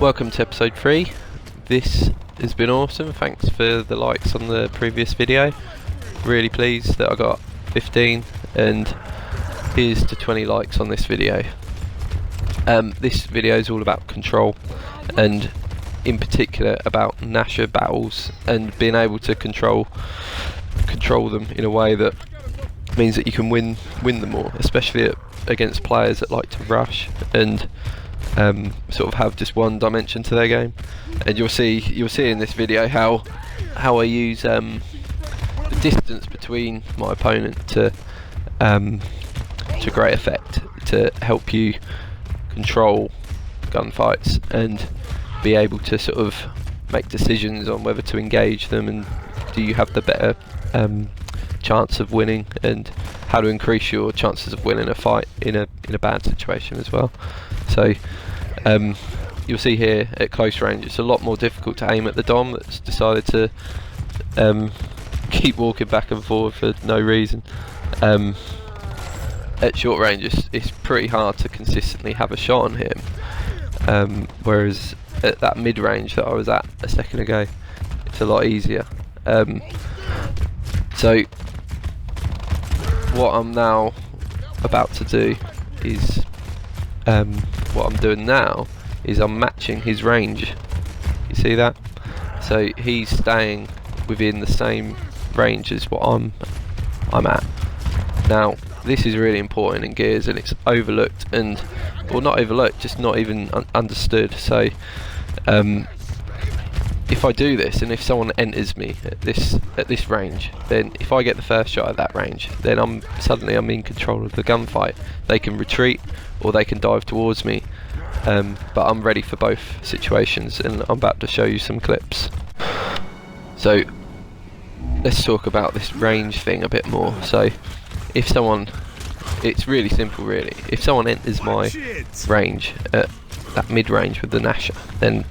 Welcome to episode 3. This has been awesome. Thanks for the likes on the previous video. Really pleased that I got 15, and here's to 20 likes on this video. This video is all about control, and in particular about Gnasher battles and being able to control them in a way that means that you can win them more, especially against players that like to rush and sort of have just one dimension to their game. And you'll see in this video how I use the distance between my opponent to great effect to help you control gunfights and be able to sort of make decisions on whether to engage them and do you have the better chance of winning, and how to increase your chances of winning a fight in a bad situation as well. So you'll see here at close range it's a lot more difficult to aim at the Dom that's decided to keep walking back and forward for no reason. At short range it's pretty hard to consistently have a shot on him, whereas at that mid range that I was at a second ago it's a lot easier. So what I'm now about to do is what I'm doing now is I'm matching his range. You see that? So he's staying within the same range as what I'm at. Now this is really important in Gears, and it's overlooked, and well, not overlooked, just not even understood. So if I do this, and if someone enters me at this range, then if I get the first shot at that range, then I'm in control of the gunfight. They can retreat or they can dive towards me, but I'm ready for both situations, and I'm about to show you some clips. So let's talk about this range thing a bit more. So if someone, it's really simple really, if someone enters my range at that mid range with the Gnasher, then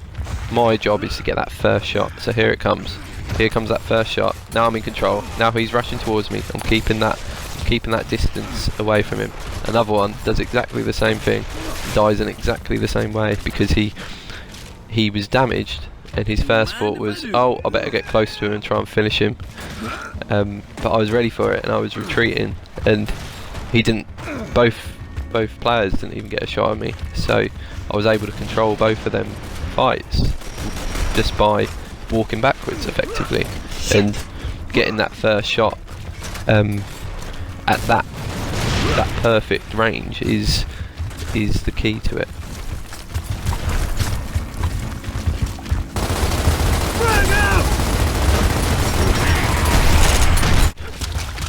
my job is to get that first shot. So here it comes. Here comes that first shot. Now I'm in control. Now he's rushing towards me. I'm keeping that distance away from him. Another one does exactly the same thing, dies in exactly the same way, because he was damaged, and his first thought was, oh, I better get close to him and try and finish him. But I was ready for it, and I was retreating, and he didn't. Both players didn't even get a shot at me. So I was able to control both of them fights just by walking backwards effectively and getting that first shot at that perfect range is the key to it.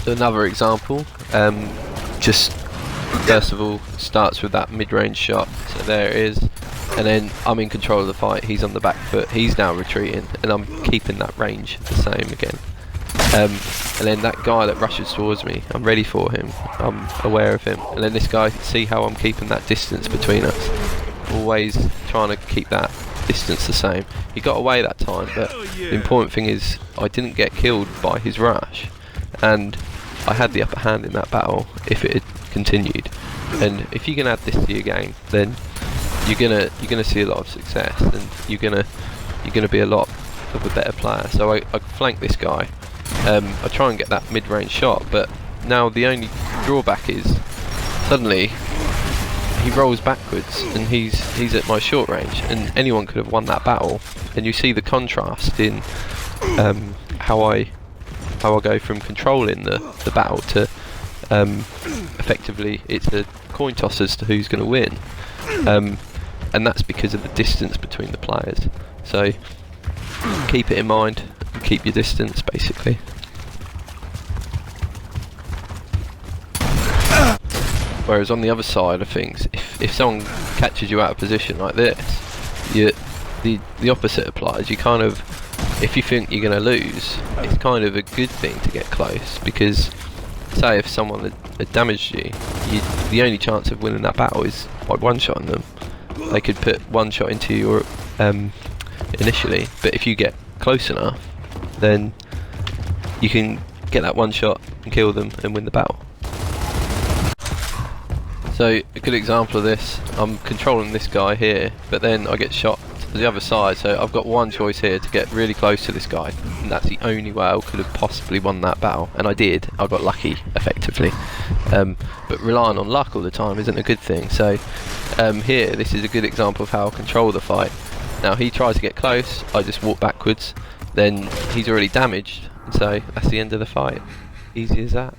Another example, just first of all starts with that mid-range shot. So there it is, and then I'm in control of the fight. He's on the back foot, he's now retreating, and I'm keeping that range the same again. And then that guy that rushes towards me, I'm ready for him, I'm aware of him, and then this guy, see how I'm keeping that distance between us, always trying to keep that distance the same. He got away that time, but the important thing is I didn't get killed by his rush, and I had the upper hand in that battle if it had continued. And if you can add this to your game, then you're gonna see a lot of success, and you're gonna be a lot of a better player. So I flank this guy. I try and get that mid-range shot, but now the only drawback is suddenly he rolls backwards and he's at my short range, and anyone could have won that battle. And you see the contrast in how I go from controlling the battle to effectively it's a coin toss as to who's going to win, and that's because of the distance between the players. So keep it in mind and keep your distance basically. Whereas on the other side of things, if someone catches you out of position like this, the opposite applies. You kind of, if you think you're going to lose, it's kind of a good thing to get close, because say if someone had damaged you, the only chance of winning that battle is by one-shotting them. They could put one shot into you initially, but if you get close enough, then you can get that one shot and kill them and win the battle. So a good example of this, I'm controlling this guy here, but then I get shot to the other side, so I've got one choice here to get really close to this guy, and that's the only way I could have possibly won that battle, and I did. I got lucky, effectively. But relying on luck all the time isn't a good thing, so here, this is a good example of how I control the fight. Now he tries to get close, I just walk backwards, then he's already damaged, and so that's the end of the fight. Easy as that.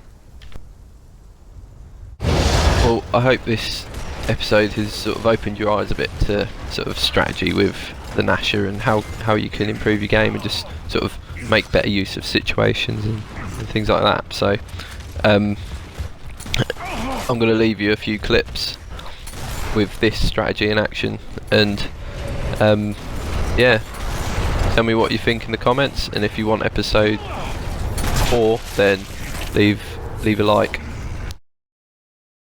Well, I hope this episode has sort of opened your eyes a bit to sort of strategy with the Gnasher and how you can improve your game and just sort of make better use of situations and things like that. So I'm going to leave you a few clips with this strategy in action, and yeah, tell me what you think in the comments, and if you want episode 4 then leave a like.